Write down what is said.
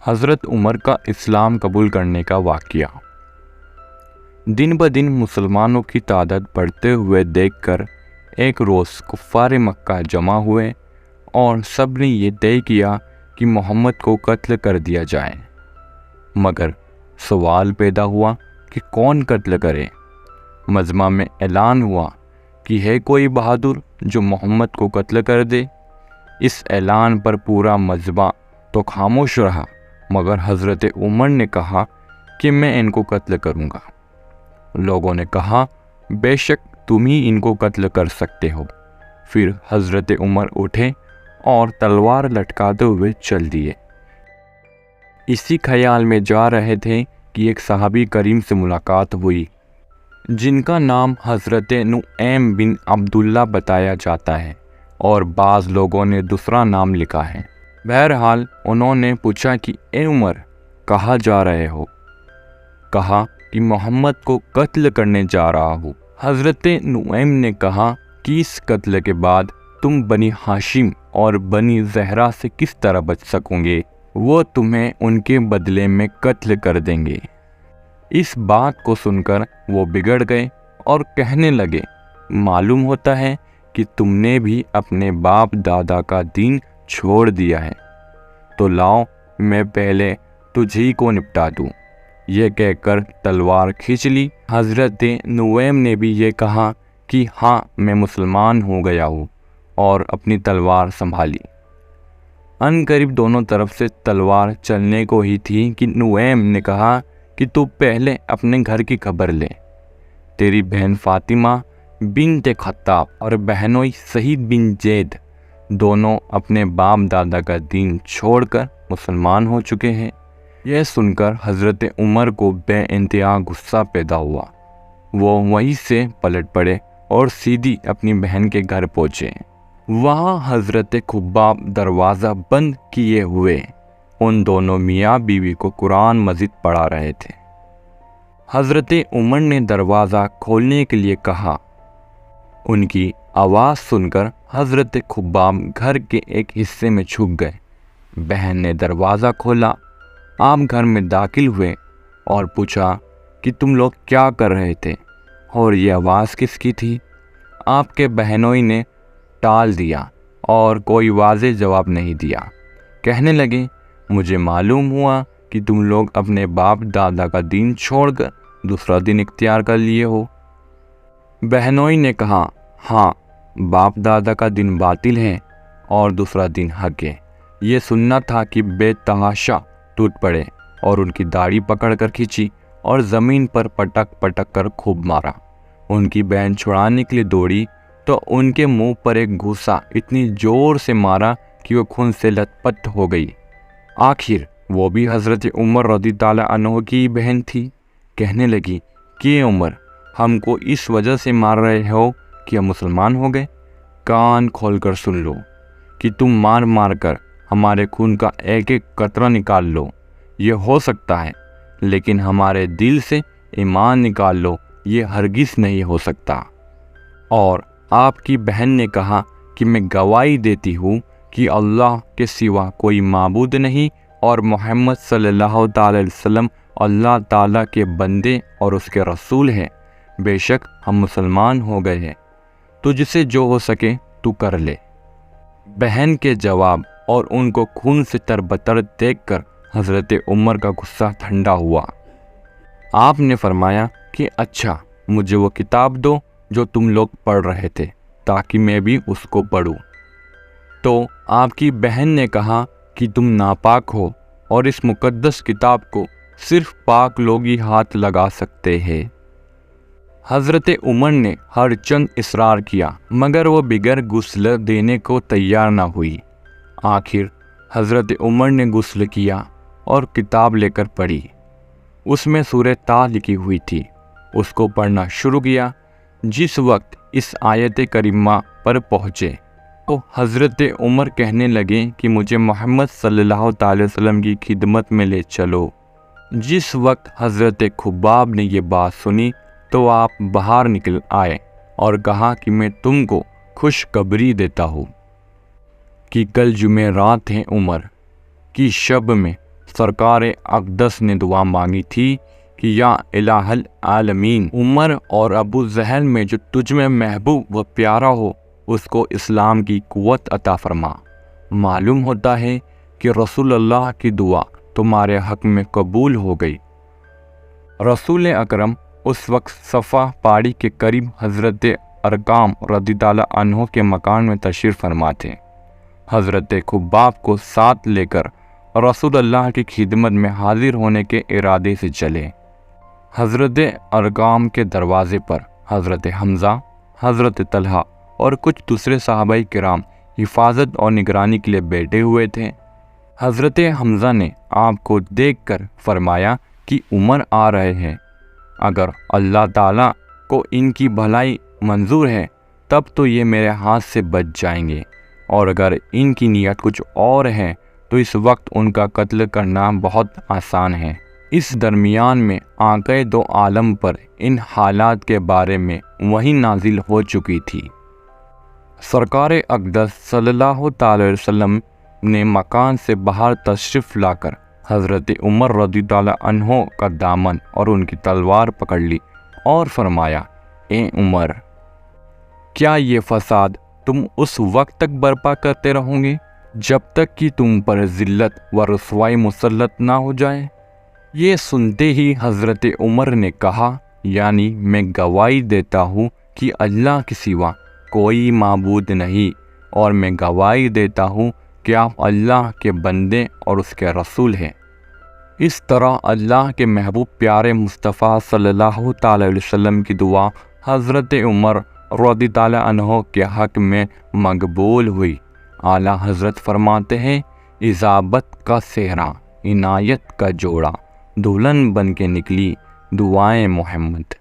حضرت عمر کا اسلام قبول کرنے کا واقعہ۔ دن بدن مسلمانوں کی تعداد بڑھتے ہوئے دیکھ کر ایک روز کفار مکہ جمع ہوئے اور سب نے یہ طے کیا کہ محمد کو قتل کر دیا جائے، مگر سوال پیدا ہوا کہ کون قتل کرے۔ مجمع میں اعلان ہوا کہ ہے کوئی بہادر جو محمد کو قتل کر دے۔ اس اعلان پر پورا مجمع تو خاموش رہا، مگر حضرت عمر نے کہا کہ میں ان کو قتل کروں گا۔ لوگوں نے کہا بے شک تم ہی ان کو قتل کر سکتے ہو۔ پھر حضرت عمر اٹھے اور تلوار لٹکاتے ہوئے چل دیے۔ اسی خیال میں جا رہے تھے کہ ایک صحابی کریم سے ملاقات ہوئی جن کا نام حضرت نعیم بن عبداللہ بتایا جاتا ہے اور بعض لوگوں نے دوسرا نام لکھا ہے۔ بہرحال انہوں نے پوچھا کہ اے عمر کہاں جا رہے ہو؟ کہا کہ محمد کو قتل کرنے جا رہا ہوں۔ حضرت نعیم نے کہا کہ اس قتل کے بعد تم بنی ہاشم اور بنی زہرا سے کس طرح بچ سکو گے؟ وہ تمہیں ان کے بدلے میں قتل کر دیں گے۔ اس بات کو سن کر وہ بگڑ گئے اور کہنے لگے معلوم ہوتا ہے کہ تم نے بھی اپنے باپ دادا کا دین چھوڑ دیا ہے، تو لاؤ میں پہلے تجھی کو نپٹا دوں۔ یہ کہہ کر تلوار کھینچ لی۔ حضرت نعیم نے بھی یہ کہا کہ ہاں میں مسلمان ہو گیا ہوں، اور اپنی تلوار سنبھالی۔ ان قریب دونوں طرف سے تلوار چلنے کو ہی تھی کہ نعیم نے کہا کہ تو پہلے اپنے گھر کی خبر لے۔ تیری بہن فاطمہ بنت خطاب اور بہنوئی سعید بن زید دونوں اپنے باپ دادا کا دین چھوڑ کر مسلمان ہو چکے ہیں۔ یہ سن کر حضرت عمر کو بے انتہا غصہ پیدا ہوا۔ وہ وہیں سے پلٹ پڑے اور سیدھی اپنی بہن کے گھر پہنچے۔ وہاں حضرت خباب دروازہ بند کیے ہوئے ان دونوں میاں بیوی کو قرآن مجید پڑھا رہے تھے۔ حضرت عمر نے دروازہ کھولنے کے لیے کہا۔ ان کی آواز سن کر حضرت خباب گھر کے ایک حصے میں چھپ گئے۔ بہن نے دروازہ کھولا۔ آپ گھر میں داخل ہوئے اور پوچھا کہ تم لوگ کیا کر رہے تھے اور یہ آواز کس کی تھی؟ آپ کے بہنوئی نے ٹال دیا اور کوئی واضح جواب نہیں دیا۔ کہنے لگے مجھے معلوم ہوا کہ تم لوگ اپنے باپ دادا کا دین چھوڑ کر دوسرا دین اختیار کر لیے ہو۔ بہنوئی نے کہا ہاں، باپ دادا کا دین باطل ہے اور دوسرا دین حق ہے۔ یہ سننا تھا کہ بے تحاشا ٹوٹ پڑے اور ان کی داڑھی پکڑ کر کھینچی اور زمین پر پٹک پٹک کر خوب مارا۔ ان کی بہن چھڑانے کے لیے دوڑی تو ان کے منہ پر ایک گھوسا اتنی زور سے مارا کہ وہ خون سے لت پت ہو گئی۔ آخر وہ بھی حضرت عمر رضی اللہ عنہ کی بہن تھی۔ کہنے لگی کہ عمر ہم کو اس وجہ سے مار رہے ہو کہ ہم مسلمان ہو گئے؟ کان کھول کر سن لو کہ تم مار مار کر ہمارے خون کا ایک ایک قطرہ نکال لو، یہ ہو سکتا ہے، لیکن ہمارے دل سے ایمان نکال لو، یہ ہرگز نہیں ہو سکتا۔ اور آپ کی بہن نے کہا کہ میں گواہی دیتی ہوں کہ اللہ کے سوا کوئی معبود نہیں اور محمد صلی اللہ تعالی علیہ وسلم اللہ تعالیٰ کے بندے اور اس کے رسول ہیں۔ بے شک ہم مسلمان ہو گئے ہیں، تجھ سے جو ہو سکے تو کر لے۔ بہن کے جواب اور ان کو خون سے تربتر دیکھ کر حضرت عمر کا غصہ ٹھنڈا ہوا۔ آپ نے فرمایا کہ اچھا مجھے وہ کتاب دو جو تم لوگ پڑھ رہے تھے تاکہ میں بھی اس کو پڑھوں۔ تو آپ کی بہن نے کہا کہ تم ناپاک ہو اور اس مقدس کتاب کو صرف پاک لوگ ہی ہاتھ لگا سکتے ہیں۔ حضرت عمر نے ہر چند اصرار کیا مگر وہ بغیر غسل دینے کو تیار نہ ہوئی۔ آخر حضرت عمر نے غسل کیا اور کتاب لے کر پڑھی۔ اس میں سورہ طٰ لکھی ہوئی تھی۔ اس کو پڑھنا شروع کیا۔ جس وقت اس آیت کریمہ پر پہنچے تو حضرت عمر کہنے لگے کہ مجھے محمد صلی اللہ تعالی وسلم کی خدمت میں لے چلو۔ جس وقت حضرت خباب نے یہ بات سنی تو آپ باہر نکل آئے اور کہا کہ میں تم کو خوشخبری دیتا ہوں کہ کل جمعرات ہے عمر کی شب میں سرکار اقدس نے دعا مانگی تھی کہ یا الہ العالمین، عمر اور ابو جہل میں جو تجھ میں محبوب و پیارا ہو اس کو اسلام کی قوت عطا فرما۔ معلوم ہوتا ہے کہ رسول اللہ کی دعا تمہارے حق میں قبول ہو گئی۔ رسول اکرم اس وقت صفا پہاڑی کے قریب حضرت ارقام رضی اللہ عنہ کے مکان میں تشریف فرما تھے۔ حضرت خباب کو ساتھ لے کر رسول اللہ کی خدمت میں حاضر ہونے کے ارادے سے چلے۔ حضرت ارقام کے دروازے پر حضرت حمزہ، حضرت طلحہ اور کچھ دوسرے صحابہ کرام حفاظت اور نگرانی کے لیے بیٹھے ہوئے تھے۔ حضرت حمزہ نے آپ کو دیکھ کر فرمایا کہ عمر آ رہے ہیں، اگر اللہ تعالیٰ کو ان کی بھلائی منظور ہے تب تو یہ میرے ہاتھ سے بچ جائیں گے، اور اگر ان کی نیت کچھ اور ہے تو اس وقت ان کا قتل کرنا بہت آسان ہے۔ اس درمیان میں آقا دو عالم پر ان حالات کے بارے میں وحی نازل ہو چکی تھی۔ سرکار اقدس صلی اللہ تعالی علیہ وسلم نے مکان سے باہر تشریف لا کر حضرت عمر رضی اللہ عنہ کا دامن اور ان کی تلوار پکڑ لی اور فرمایا، اے عمر، کیا یہ فساد تم اس وقت تک برپا کرتے رہو گے جب تک کہ تم پر ذلت و رسوائی مسلط نہ ہو جائے؟ یہ سنتے ہی حضرت عمر نے کہا، یعنی میں گواہی دیتا ہوں کہ اللہ کے سوا کوئی معبود نہیں، اور میں گواہی دیتا ہوں کہ آپ اللہ کے بندے اور اس کے رسول ہیں۔ اس طرح اللہ کے محبوب پیارے مصطفیٰ صلی اللہ تعالی علیہ وسلم کی دعا حضرت عمر رضی اللہ عنہ کے حق میں مقبول ہوئی۔ اعلیٰ حضرت فرماتے ہیں، اجابت کا صحرا، عنایت کا جوڑا، دلہن بن کے نکلی دعائیں محمد۔